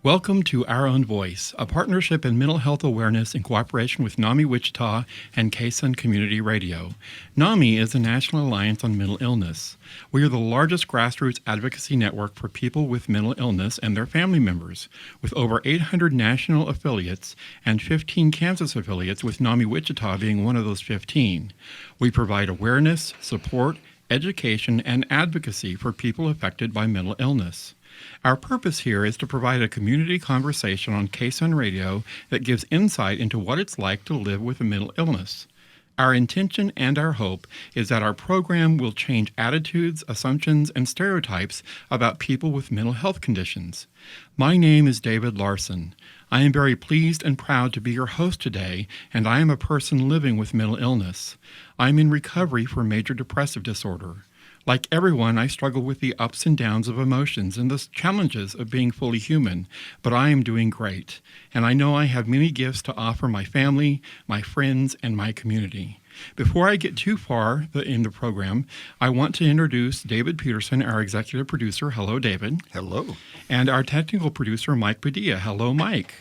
Welcome to Our Own Voice, a partnership in mental health awareness in cooperation with Nami Wichita and KSUN Community Radio. Nami is the National Alliance on Mental Illness. We are the largest grassroots advocacy network for people with mental illness and their family members, with over 800 national affiliates and 15 Kansas affiliates, with Nami Wichita being one of those 15. We provide awareness, support, education, and advocacy for people affected by mental illness. Our purpose here is to provide a community conversation on KSUN Radio that gives insight into what it's like to live with a mental illness. Our intention and our hope is that our program will change attitudes, assumptions, and stereotypes about people with mental health conditions. My name is David Larson. I am very pleased and proud to be your host today, and I am a person living with mental illness. I'm in recovery for major depressive disorder. Like everyone, I struggle with the ups and downs of emotions and the challenges of being fully human, but I am doing great, and I know I have many gifts to offer my family, my friends, and my community. Before I get too far in the program, I want to introduce David Peterson, our executive producer. Hello, David. Hello. And our technical producer, Mike Padilla. Hello, Mike.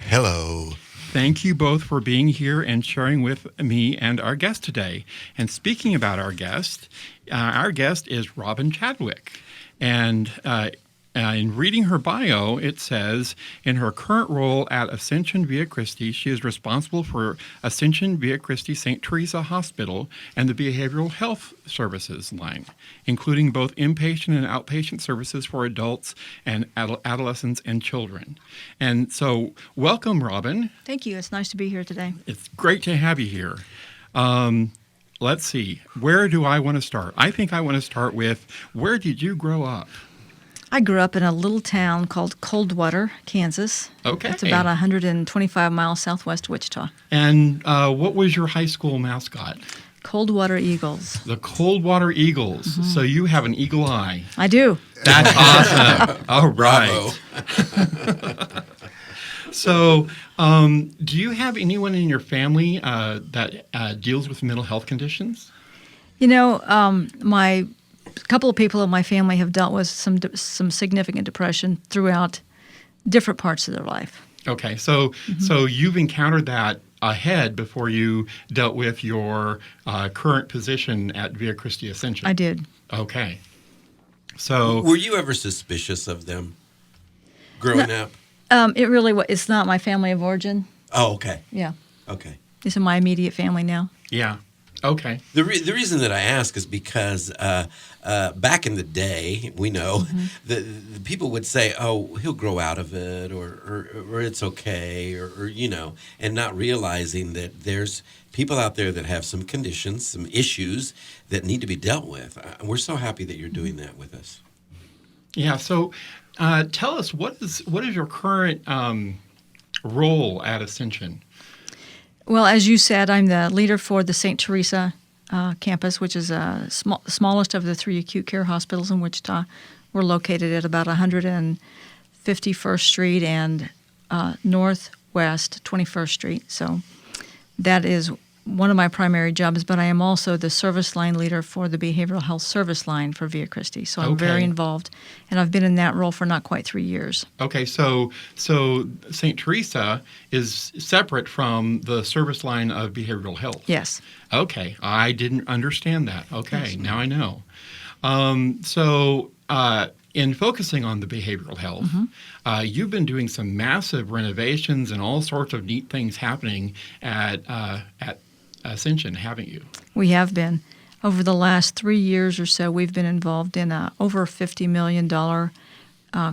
Hello. Thank you both for being here and sharing with me and our guest today. And speaking about our guest is Robyn Chadwick. And in reading her bio, it says, in her current role at Ascension Via Christi, she is responsible for Ascension Via Christi St. Teresa Hospital and the behavioral health services line, including both inpatient and outpatient services for adults and adolescents and children. And so, welcome, Robyn. Thank you. It's nice to be here today. It's great to have you here. Let's see. Where do I want to start? I think I want to start with, where did you grow up? I grew up in a little town called Coldwater, Kansas. Okay. It's about 125 miles southwest of Wichita. And what was your high school mascot? Coldwater Eagles. The Coldwater Eagles. Mm-hmm. So you have an eagle eye. I do. That's awesome. All right. So do you have anyone in your family that deals with mental health conditions? You know, a couple of people in my family have dealt with some significant depression throughout different parts of their life. Okay, so you've encountered that ahead before you dealt with your current position at Via Christi Ascension. I did. Okay. So were you ever suspicious of them growing up? It's not my family of origin. Oh, okay. Yeah. Okay. It's in my immediate family now. Yeah. Okay. The reason that I ask is because back in the day, we know the people would say, "Oh, he'll grow out of it," or "It's okay," or you know, and not realizing that there's people out there that have some conditions, some issues that need to be dealt with. We're so happy that you're doing that with us. Yeah. So, tell us what is your current role at Ascension? Well, as you said, I'm the leader for the St. Teresa campus, which is the smallest of the 3 acute care hospitals in Wichita. We're located at about 151st Street and Northwest 21st Street. So that is one of my primary jobs, but I am also the service line leader for the behavioral health service line for Via Christi. So I'm very involved, and I've been in that role for not quite 3 years. Okay, so St. Teresa is separate from the service line of behavioral health. Yes. Okay, I didn't understand that. Okay, yes. Now I know. In focusing on the behavioral health, you've been doing some massive renovations and all sorts of neat things happening at Ascension, haven't you? We have been. Over the last 3 years or so, we've been involved in a over $50 million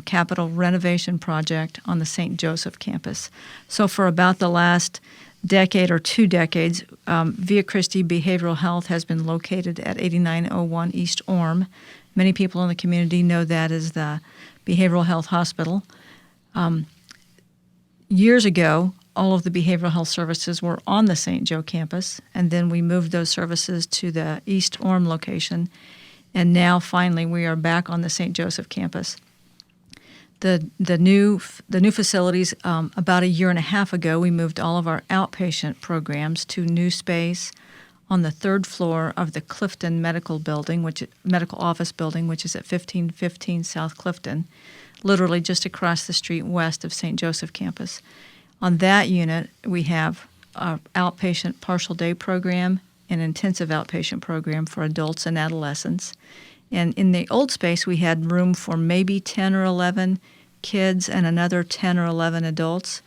capital renovation project on the St. Joseph campus. So for about the last decade or 2 decades, Via Christi Behavioral Health has been located at 8901 East Orm. Many people in the community know that as the Behavioral Health Hospital. Years ago, all of the behavioral health services were on the St. Joe campus, and then we moved those services to the East Orm location, and now finally we are back on the St. Joseph campus. The new facilities, about a year and a half ago, we moved all of our outpatient programs to new space on the 3rd floor of the Clifton Medical Office Building, which is at 1515 South Clifton. literally just across the street west of St. Joseph campus. On that unit, we have our outpatient partial day program, an intensive outpatient program for adults and adolescents. And in the old space, we had room for maybe 10 or 11 kids and another 10 or 11 adults.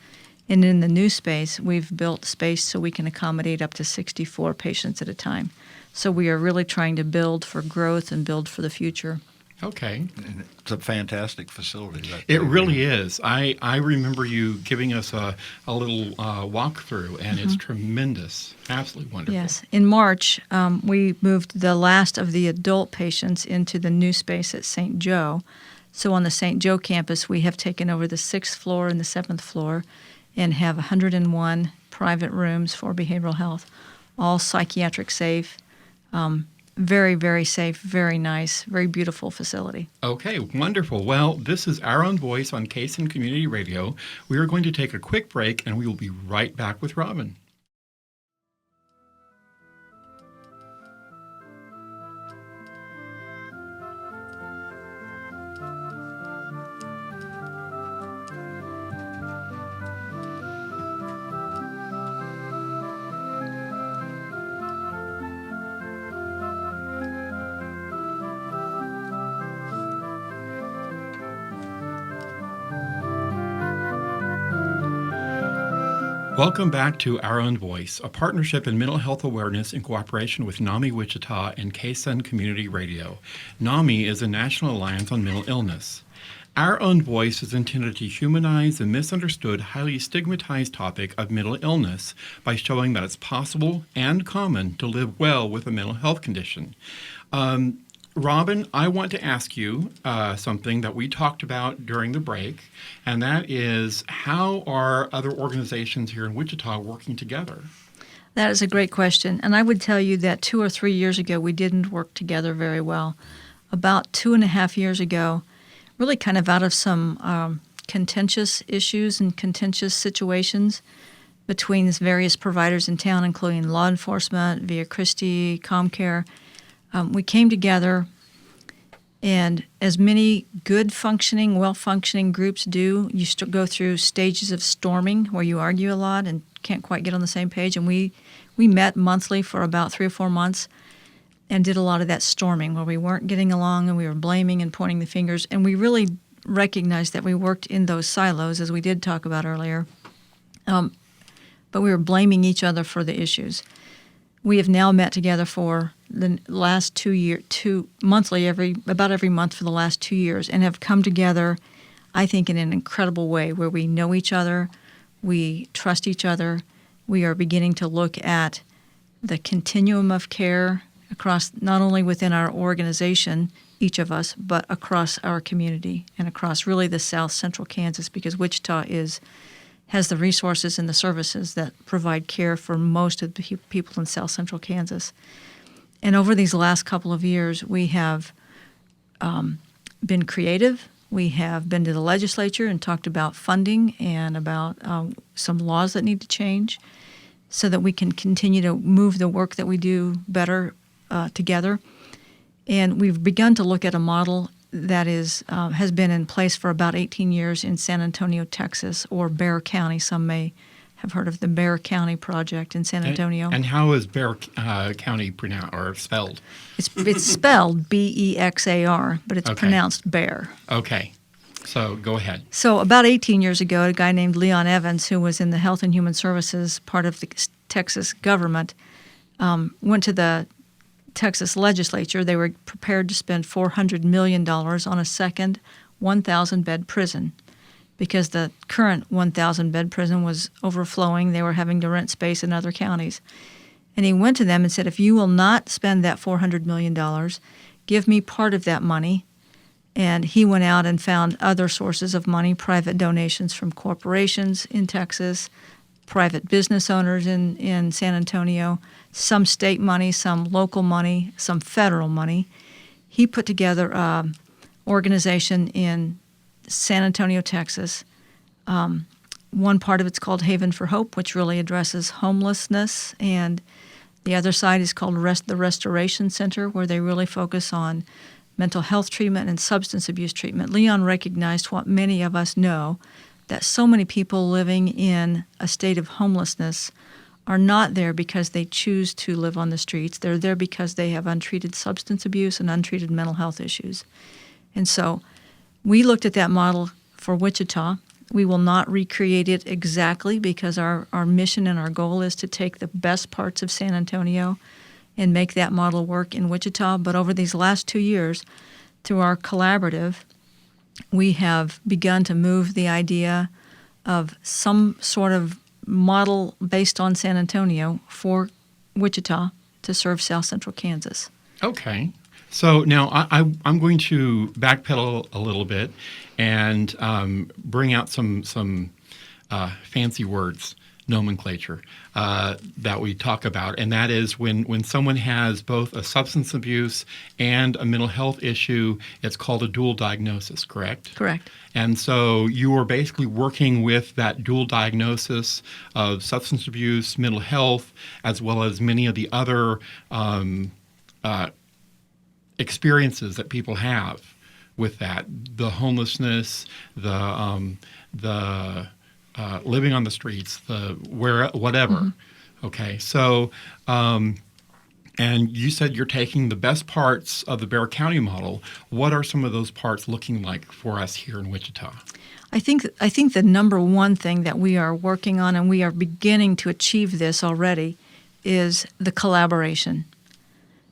And in the new space, we've built space so we can accommodate up to 64 patients at a time. So we are really trying to build for growth and build for the future. Okay. And it's a fantastic facility. It really is. I remember you giving us a little walkthrough, and it's tremendous. Absolutely wonderful. Yes. In March, we moved the last of the adult patients into the new space at St. Joe. So on the St. Joe campus, we have taken over the 6th floor and the 7th floor and have 101 private rooms for behavioral health, all psychiatric safe. Very, very safe, very nice, very beautiful facility. Okay, wonderful. Well, this is Our Own Voice on KSN Community Radio. We are going to take a quick break, and we will be right back with Robyn. Welcome back to Our Own Voice, a partnership in mental health awareness in cooperation with Nami Wichita and KSN Community Radio. Nami is a national alliance on mental illness. Our Own Voice is intended to humanize the misunderstood, highly stigmatized topic of mental illness by showing that it's possible and common to live well with a mental health condition. Robyn, I want to ask you something that we talked about during the break, and that is, how are other organizations here in Wichita working together? That is a great question. And I would tell you that 2 or 3 years ago, we didn't work together very well. About 2.5 years ago, really kind of out of some contentious issues and contentious situations between various providers in town, including law enforcement, Via Christi, ComCare, we came together, and as many good functioning, well-functioning groups do, you go through stages of storming where you argue a lot and can't quite get on the same page. And we met monthly for about 3 or 4 months and did a lot of that storming where we weren't getting along and we were blaming and pointing the fingers. And we really recognized that we worked in those silos, as we did talk about earlier, but we were blaming each other for the issues. We have now met together for the last 2 years, monthly, about every month for the last 2 years, and have come together, I think, in an incredible way where we know each other, we trust each other, we are beginning to look at the continuum of care across, not only within our organization, each of us, but across our community and across really the South Central Kansas, because Wichita has the resources and the services that provide care for most of the people in South Central Kansas. And over these last couple of years, we have been creative. We have been to the legislature and talked about funding and about some laws that need to change so that we can continue to move the work that we do better together. And we've begun to look at a model that has been in place for about 18 years in San Antonio, Texas, or Bexar County. Some may have heard of the Bexar County project in San Antonio. And how is Bexar County pronounced or spelled? It's spelled Bexar, but it's pronounced Bear. Okay. So go ahead. So about 18 years ago, a guy named Leon Evans, who was in the Health and Human Services part of the Texas government, went to the Texas legislature. They were prepared to spend $400 million on a second 1,000-bed prison because the current 1,000-bed prison was overflowing. They were having to rent space in other counties. And he went to them and said, if you will not spend that $400 million, give me part of that money. And he went out and found other sources of money, private donations from corporations in Texas, private business owners in San Antonio, some state money, some local money, some federal money. He put together an organization in San Antonio, Texas. One part of it's called Haven for Hope, which really addresses homelessness, and the other side is called the Restoration Center, where they really focus on mental health treatment and substance abuse treatment, Leon recognized what many of us know, that so many people living in a state of homelessness are not there because they choose to live on the streets. They're there because they have untreated substance abuse and untreated mental health issues. And so we looked at that model for Wichita. We will not recreate it exactly because our mission and our goal is to take the best parts of San Antonio and make that model work in Wichita. But over these last 2 years, through our collaborative, we have begun to move the idea of some sort of model based on San Antonio for Wichita to serve South Central Kansas. Okay. So now I'm going to backpedal a little bit and bring out some fancy words, nomenclature, that we talk about, and that is when someone has both a substance abuse and a mental health issue, it's called a dual diagnosis, correct? Correct. And so you are basically working with that dual diagnosis of substance abuse, mental health, as well as many of the other experiences that people have with that, the homelessness, the living on the streets, whatever. Mm-hmm. Okay, so and you said you're taking the best parts of the Bexar County model. What are some of those parts looking like for us here in Wichita? I think the number one thing that we are working on, and we are beginning to achieve this already, is the collaboration.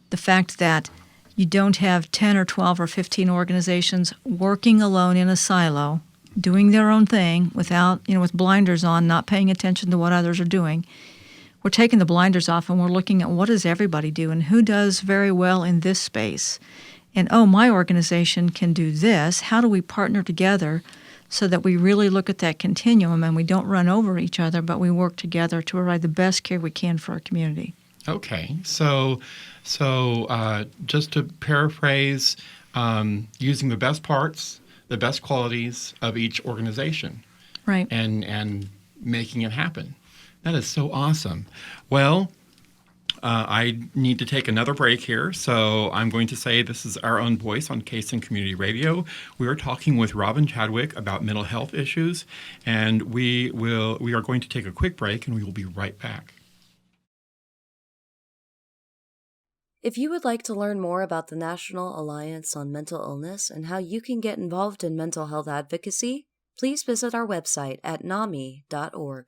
The fact that you don't have 10 or 12 or 15 organizations working alone in a silo, doing their own thing without, with blinders on, not paying attention to what others are doing. We're taking the blinders off and we're looking at what does everybody do and who does very well in this space. And, my organization can do this. How do we partner together so that we really look at that continuum and we don't run over each other, but we work together to provide the best care we can for our community? Okay, so just to paraphrase, using the best parts, the best qualities of each organization, right, and making it happen. That is so awesome. Well, I need to take another break here, so I'm going to say this is Our Own Voice on KSN Community Radio. We are talking with Robyn Chadwick about mental health issues, and we are going to take a quick break, and we will be right back. If you would like to learn more about the National Alliance on Mental Illness and how you can get involved in mental health advocacy, please visit our website at nami.org.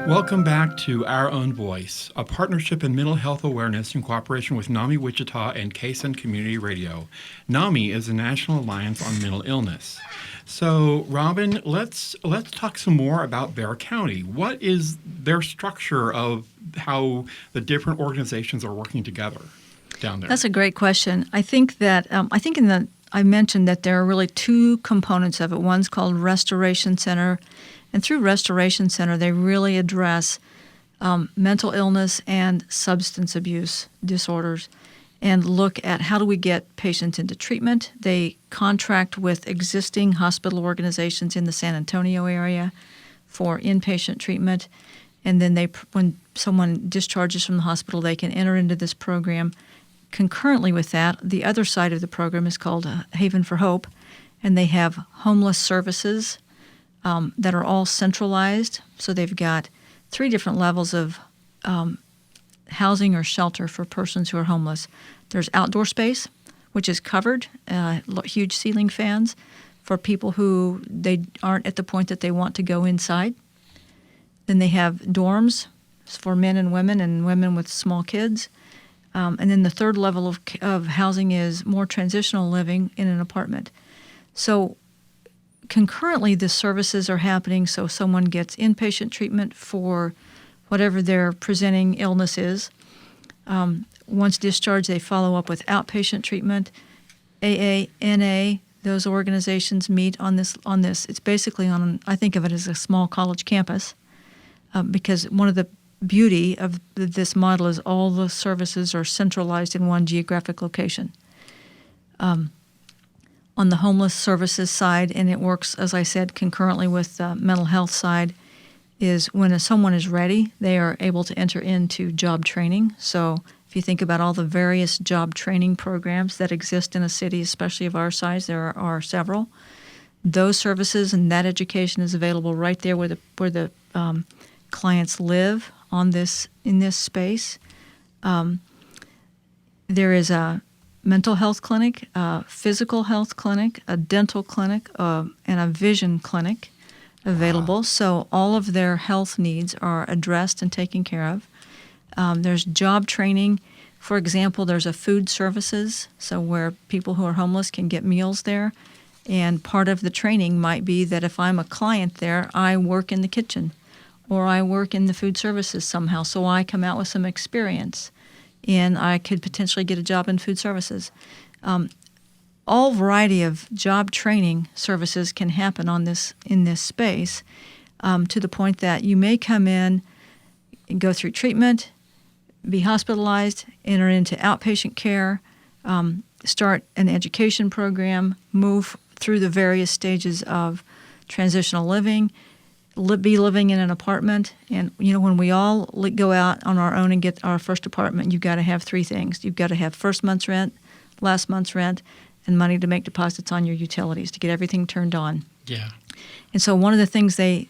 Welcome back to Our Own Voice, a partnership in mental health awareness in cooperation with Nami Wichita and KSN Community Radio. Nami is the National Alliance on Mental Illness. So, Robyn, let's talk some more about Bexar County. What is their structure of how the different organizations are working together down there? That's a great question. I think that I mentioned that there are really two components of it. One's called Restoration Center. And through Restoration Center, they really address mental illness and substance abuse disorders and look at how do we get patients into treatment. They contract with existing hospital organizations in the San Antonio area for inpatient treatment. And then when someone discharges from the hospital, they can enter into this program. Concurrently with that, the other side of the program is called Haven for Hope, and they have homeless services that are all centralized. So they've got 3 different levels of housing or shelter for persons who are homeless. There's outdoor space, which is covered, huge ceiling fans for people who they aren't at the point that they want to go inside. Then they have dorms for men and women with small kids. And then the third level of housing is more transitional living in an apartment. So concurrently, the services are happening, so someone gets inpatient treatment for whatever their presenting illness is. Once discharged, they follow up with outpatient treatment. AA, NA, those organizations meet on this. It's basically I think of it as a small college campus, because one of the beauty of this model is all the services are centralized in one geographic location. On the homeless services side, and it works, as I said, concurrently with the mental health side, is when someone is ready, they are able to enter into job training. So if you think about all the various job training programs that exist in a city, especially of our size, there are several. Those services and that education is available right there where the clients live in this space. There is a mental health clinic, a physical health clinic, a dental clinic, and a vision clinic available. Wow. So all of their health needs are addressed and taken care of. There's job training. For example, there's a food services, so where people who are homeless can get meals there. And part of the training might be that if I'm a client there, I work in the kitchen or I work in the food services somehow, so I come out with some experience and I could potentially get a job in food services. All variety of job training services can happen in this space, to the point that you may come in and go through treatment, be hospitalized, enter into outpatient care, start an education program, move through the various stages of transitional living, be living in an apartment. And, when we all go out on our own and get our first apartment, you've got to have three things. You've got to have first month's rent, last month's rent, and money to make deposits on your utilities to get everything turned on. Yeah. And so one of the things they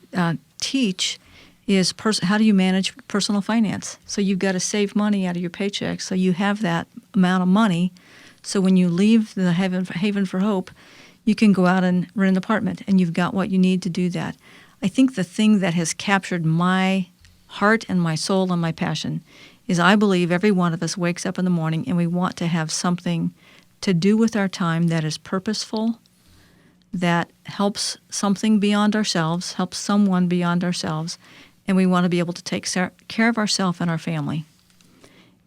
teach is how do you manage personal finance. So you've got to save money out of your paycheck so you have that amount of money. So when you leave the Haven for Hope, you can go out and rent an apartment, and you've got what you need to do that. I think the thing that has captured my heart and my soul and my passion is I believe every one of us wakes up in the morning and we want to have something to do with our time that is purposeful, that helps something beyond ourselves, helps someone beyond ourselves, and we want to be able to take care of ourselves and our family.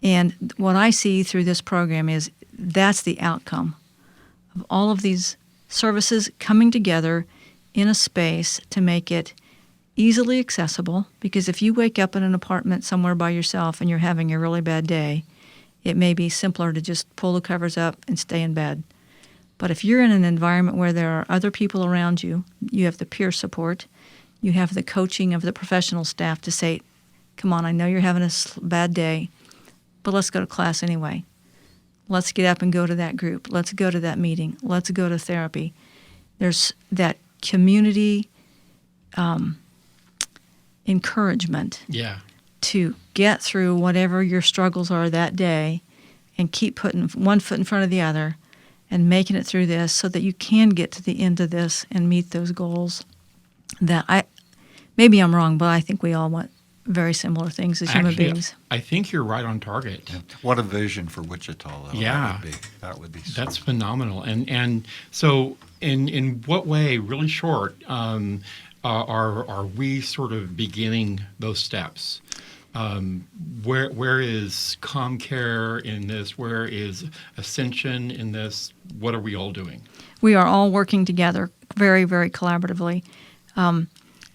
And what I see through this program is that's the outcome of all of these services coming together in a space to make it easily accessible, because if you wake up in an apartment somewhere by yourself and you're having a really bad day, it may be simpler to just pull the covers up and stay in bed. But if you're in an environment where there are other people around you, you have the peer support, you have the coaching of the professional staff to say, come on, I know you're having a bad day, but let's go to class anyway. Let's get up and go to that group. Let's go to that meeting. Let's go to therapy. There's that community encouragement to get through whatever your struggles are that day and keep putting one foot in front of the other and making it through this so that you can get to the end of this and meet those goals that maybe I'm wrong, but I think we all want very similar things as human beings. I think you're right on target. Yeah. What a vision for Wichita, though. Yeah. That would be That's phenomenal. And so in what way, really short, are we sort of beginning those steps? Where is ComCare in this? Where is Ascension in this? What are we all doing? We are all working together very, very collaboratively.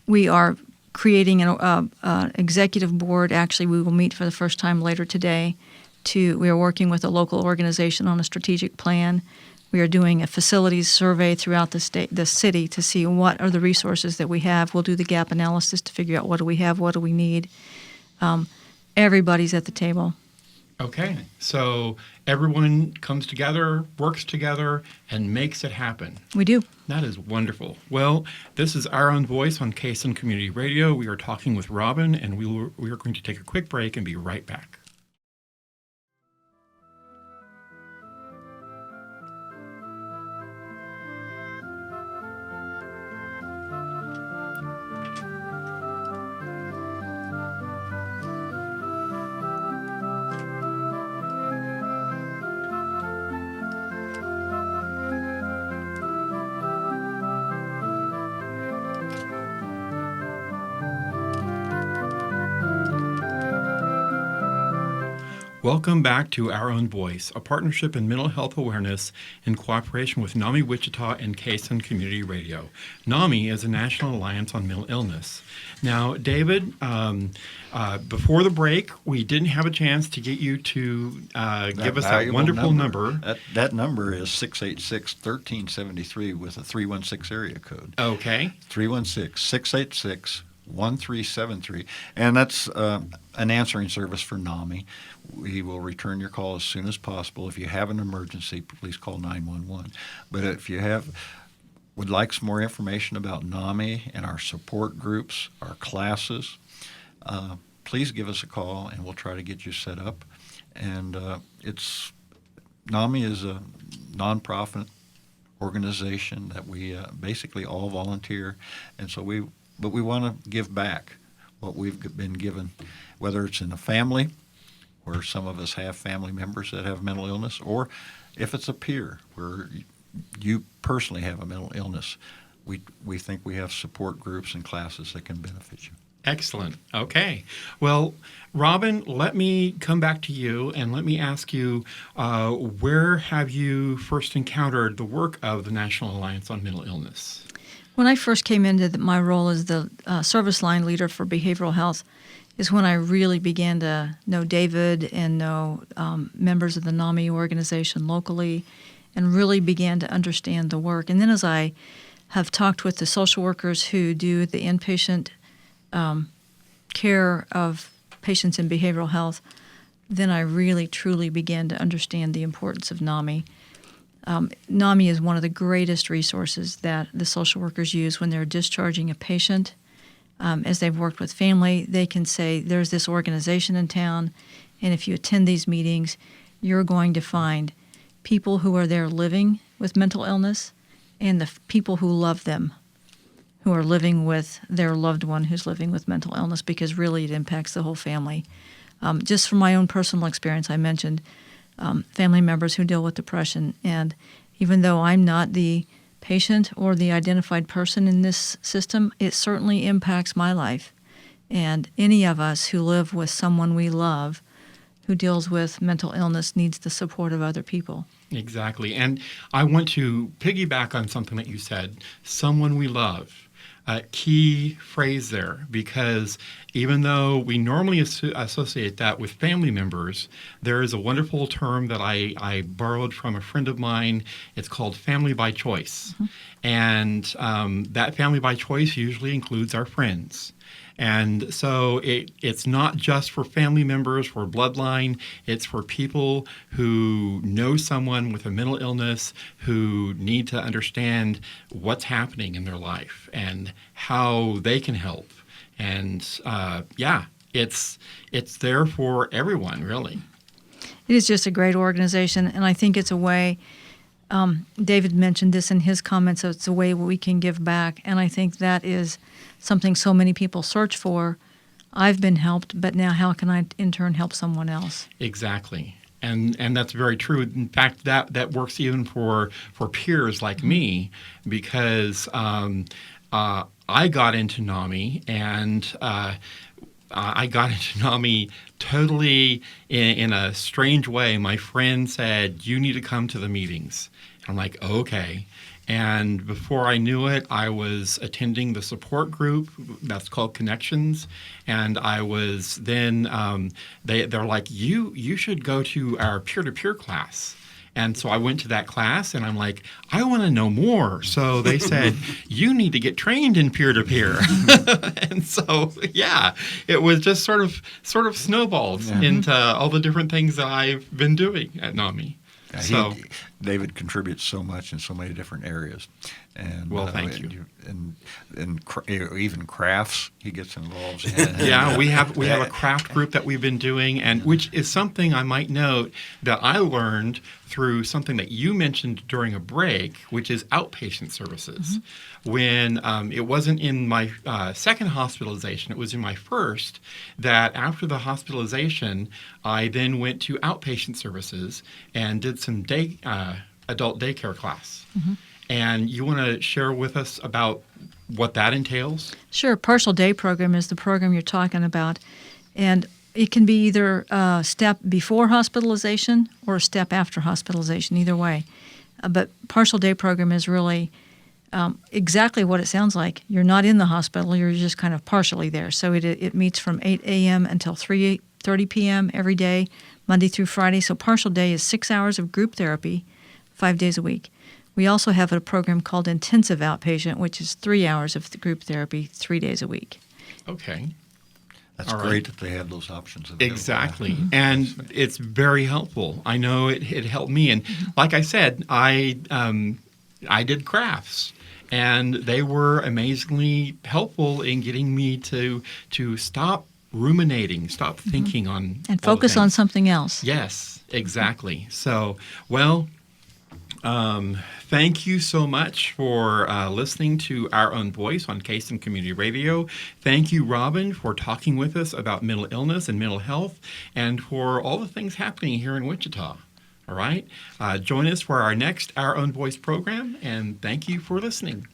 We are creating an executive board. Actually, we will meet for the first time later today. We are working with a local organization on a strategic plan. We are doing a facilities survey throughout the city to see what are the resources that we have. We'll do the gap analysis to figure out what do we have, what do we need. Everybody's at the table. Okay, so everyone comes together, works together, and makes it happen. We do. That is wonderful. Well, this is Our Own Voice on KSN Community Radio. We are talking with Robyn, and we are going to take a quick break and be right back. Welcome back to Our Own Voice, a partnership in mental health awareness in cooperation with Nami Wichita and Kaysen Community Radio. Nami is a national alliance on mental illness. Now, David, before the break, we didn't have a chance to get you to give us that valuable wonderful number. That number is 686-1373 with a 316 area code. Okay. 316-686-1373. And that's an answering service for NAMI. We will return your call as soon as possible. If you have an emergency, please call 911. But if you would like some more information about NAMI and our support groups, our classes, please give us a call and we'll try to get you set up. And NAMI is a nonprofit organization that we basically all volunteer, and so we want to give back what we've been given, whether it's in a family, where some of us have family members that have mental illness, or if it's a peer where you personally have a mental illness. We think we have support groups and classes that can benefit you. Excellent. Okay. Well, Robyn, let me come back to you and let me ask you, where have you first encountered the work of the National Alliance on Mental Illness? When I first came into my role as the service line leader for behavioral health is when I really began to know David and know members of the NAMI organization locally and really began to understand the work. And then as I have talked with the social workers who do the inpatient care of patients in behavioral health, then I really, truly began to understand the importance of NAMI. NAMI is one of the greatest resources that the social workers use when they're discharging a patient. As they've worked with family, they can say, there's this organization in town, and if you attend these meetings, you're going to find people who are there living with mental illness and the people who love them, who are living with their loved one who's living with mental illness, because really it impacts the whole family. Just from my own personal experience, I mentioned family members who deal with depression, and even though I'm not the patient or the identified person in this system, it certainly impacts my life. And any of us who live with someone we love who deals with mental illness needs the support of other people. Exactly. And I want to piggyback on something that you said, someone we love. Key phrase there, because even though we normally associate that with family members, there is a wonderful term that I borrowed from a friend of mine. It's called family by choice. Mm-hmm. And that family by choice usually includes our friends. And so it's not just for family members, for bloodline. It's for people who know someone with a mental illness, who need to understand what's happening in their life and how they can help. And it's there for everyone, really. It is just a great organization, and I think it's a way. David mentioned this in his comments, so it's a way we can give back, and I think that is something so many people search for. I've been helped, but now how can I in turn help someone else? Exactly. And that's very true. In fact, that works even for peers like me, because I got into NAMI, and I got into NAMI totally in a strange way. My friend said, you need to come to the meetings. I'm like, okay. And before I knew it, I was attending the support group that's called Connections. And I was then, they're like, you should go to our peer-to-peer class. And so I went to that class, and I'm like, I want to know more. So they said, you need to get trained in peer-to-peer. And so, yeah, it was just sort of snowballed into all the different things that I've been doing at NAMI. Yeah, David contributes so much in so many different areas. And, well, thank you. And even crafts he gets involved in. Yeah, we have a craft group that we've been doing, and which is something I might note that I learned through something that you mentioned during a break, which is outpatient services. Mm-hmm. When it wasn't in my second hospitalization, it was in my first, that after the hospitalization, I then went to outpatient services and did some adult daycare class. Mm-hmm. And you want to share with us about what that entails? Sure. Partial Day Program is the program you're talking about. And it can be either a step before hospitalization or a step after hospitalization, either way. But partial day program is really exactly what it sounds like. You're not in the hospital, you're just kind of partially there. So it meets from 8 a.m. until 3:30 p.m. every day, Monday through Friday. So partial day is 6 hours of group therapy, 5 days a week. We also have a program called intensive outpatient, which is 3 hours of group therapy, 3 days a week. Okay. That's All right. great that they have those options available. Exactly. And it's very helpful. I know it helped me. And like I said, I did crafts. And they were amazingly helpful in getting me to stop ruminating, stop thinking on And all the focus on things. something else. Yes, exactly. So, well, thank you so much for listening to Our Own Voice on Kason Community Radio. Thank you, Robyn, for talking with us about mental illness and mental health and for all the things happening here in Wichita. All right? Join us for our next Our Own Voice program, and thank you for listening.